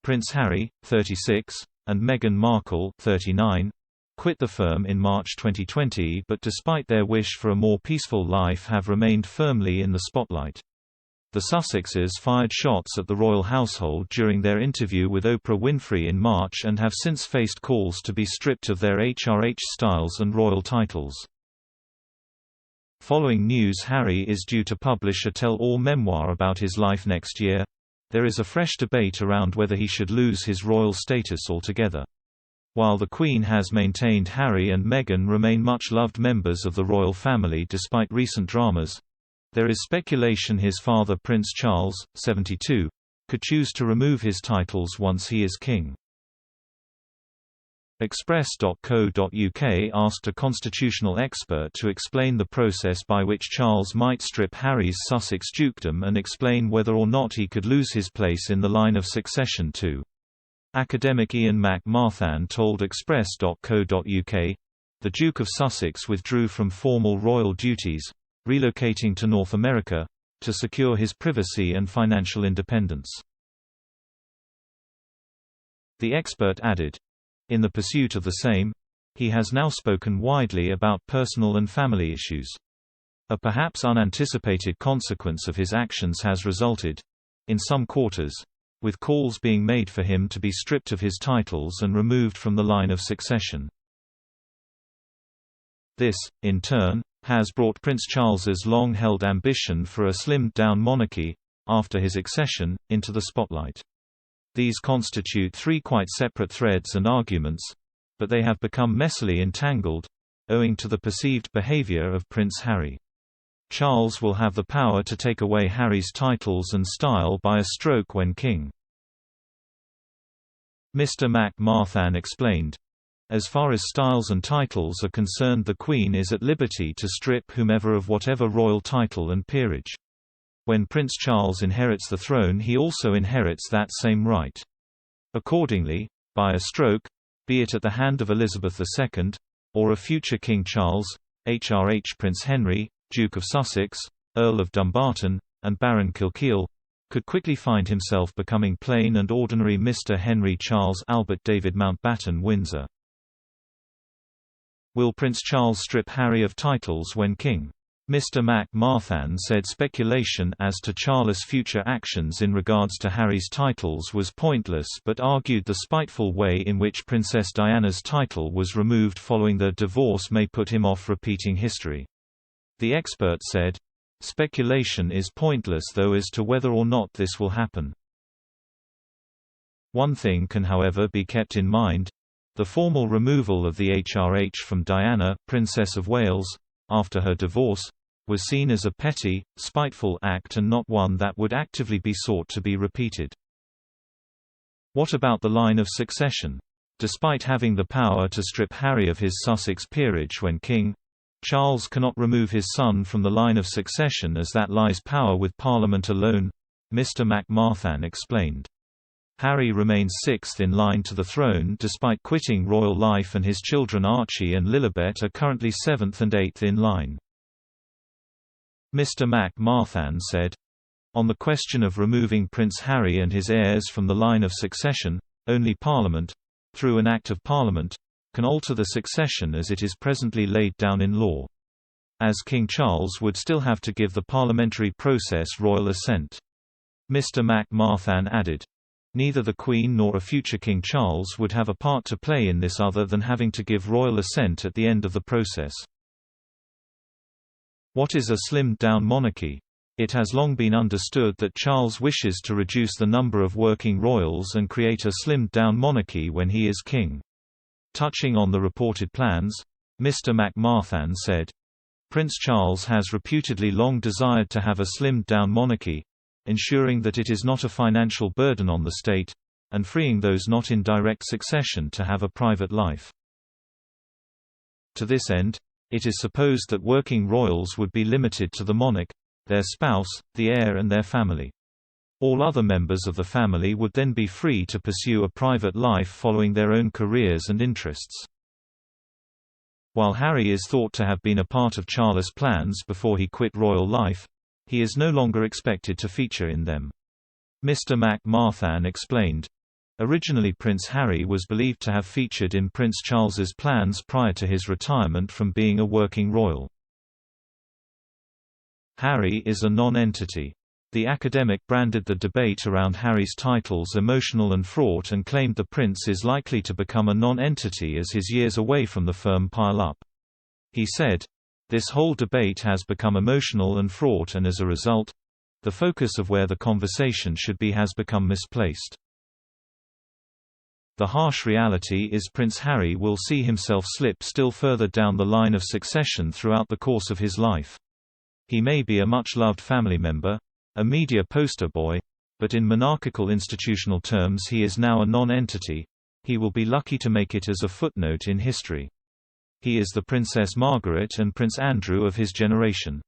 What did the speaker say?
Prince Harry, 36, and Meghan Markle, 39, quit the firm in March 2020 but despite their wish for a more peaceful life have remained firmly in the spotlight. The Sussexes fired shots at the royal household during their interview with Oprah Winfrey in March and have since faced calls to be stripped of their HRH styles and royal titles. Following news Harry is due to publish a tell-all memoir about his life next year, there is a fresh debate around whether he should lose his royal status altogether. While the Queen has maintained Harry and Meghan remain much-loved members of the royal family despite recent dramas, there is speculation his father Prince Charles, 72, could choose to remove his titles once he is king. Express.co.uk asked a constitutional expert to explain the process by which Charles might strip Harry's Sussex dukedom and explain whether or not he could lose his place in the line of succession too. Academic Ian McMarthan told Express.co.uk, "The Duke of Sussex withdrew from formal royal duties, relocating to North America, to secure his privacy and financial independence." The expert added, "In the pursuit of the same, he has now spoken widely about personal and family issues. A perhaps unanticipated consequence of his actions has resulted, in some quarters, with calls being made for him to be stripped of his titles and removed from the line of succession. This, in turn, has brought Prince Charles's long-held ambition for a slimmed-down monarchy, after his accession, into the spotlight. These constitute three quite separate threads and arguments, but they have become messily entangled, owing to the perceived behavior of Prince Harry. Charles will have the power to take away Harry's titles and style by a stroke when king. Mr. McMarthan explained, "As far as styles and titles are concerned, the Queen is at liberty to strip whomever of whatever royal title and peerage. When Prince Charles inherits the throne, he also inherits that same right. Accordingly, by a stroke, be it at the hand of Elizabeth II, or a future King Charles, HRH Prince Henry, Duke of Sussex, Earl of Dumbarton, and Baron Kilkeel, could quickly find himself becoming plain and ordinary Mr. Henry Charles Albert David Mountbatten Windsor." Will Prince Charles strip Harry of titles when king? Mr. McMarthan said speculation as to Charles' future actions in regards to Harry's titles was pointless but argued the spiteful way in which Princess Diana's title was removed following their divorce may put him off repeating history. The expert said, "Speculation is pointless though as to whether or not this will happen. One thing can however be kept in mind. The formal removal of the HRH from Diana, Princess of Wales, after her divorce, was seen as a petty, spiteful act and not one that would actively be sought to be repeated." What about the line of succession? Despite having the power to strip Harry of his Sussex peerage when king, Charles cannot remove his son from the line of succession as that lies power with Parliament alone, Mr. McMarthan explained. Harry remains sixth in line to the throne despite quitting royal life, and his children Archie and Lilibet are currently seventh and eighth in line. Mr. McMarthan said, "On the question of removing Prince Harry and his heirs from the line of succession, only Parliament, through an Act of Parliament, can alter the succession as it is presently laid down in law. As King Charles would still have to give the parliamentary process royal assent." Mr. McMarthan added, "Neither the Queen nor a future King Charles would have a part to play in this other than having to give royal assent at the end of the process." What is a slimmed-down monarchy? It has long been understood that Charles wishes to reduce the number of working royals and create a slimmed-down monarchy when he is king. Touching on the reported plans, Mr. McMarthan said, "Prince Charles has reputedly long desired to have a slimmed-down monarchy, ensuring that it is not a financial burden on the state, and freeing those not in direct succession to have a private life. To this end, it is supposed that working royals would be limited to the monarch, their spouse, the heir and their family. All other members of the family would then be free to pursue a private life following their own careers and interests." While Harry is thought to have been a part of Charles' plans before he quit royal life, he is no longer expected to feature in them. Mr. McMarthan explained, Originally Prince Harry was believed to have featured in Prince Charles's plans prior to his retirement from being a working royal. Harry is a non-entity. The academic branded the debate around Harry's titles emotional and fraught and claimed the prince is likely to become a non-entity as his years away from the firm pile up. He said, "This whole debate has become emotional and fraught, and as a result, the focus of where the conversation should be has become misplaced." The harsh reality is Prince Harry will see himself slip still further down the line of succession throughout the course of his life. He may be a much-loved family member, a media poster boy, but in monarchical institutional terms he is now a non-entity. He will be lucky to make it as a footnote in history. He is the Princess Margaret and Prince Andrew of his generation.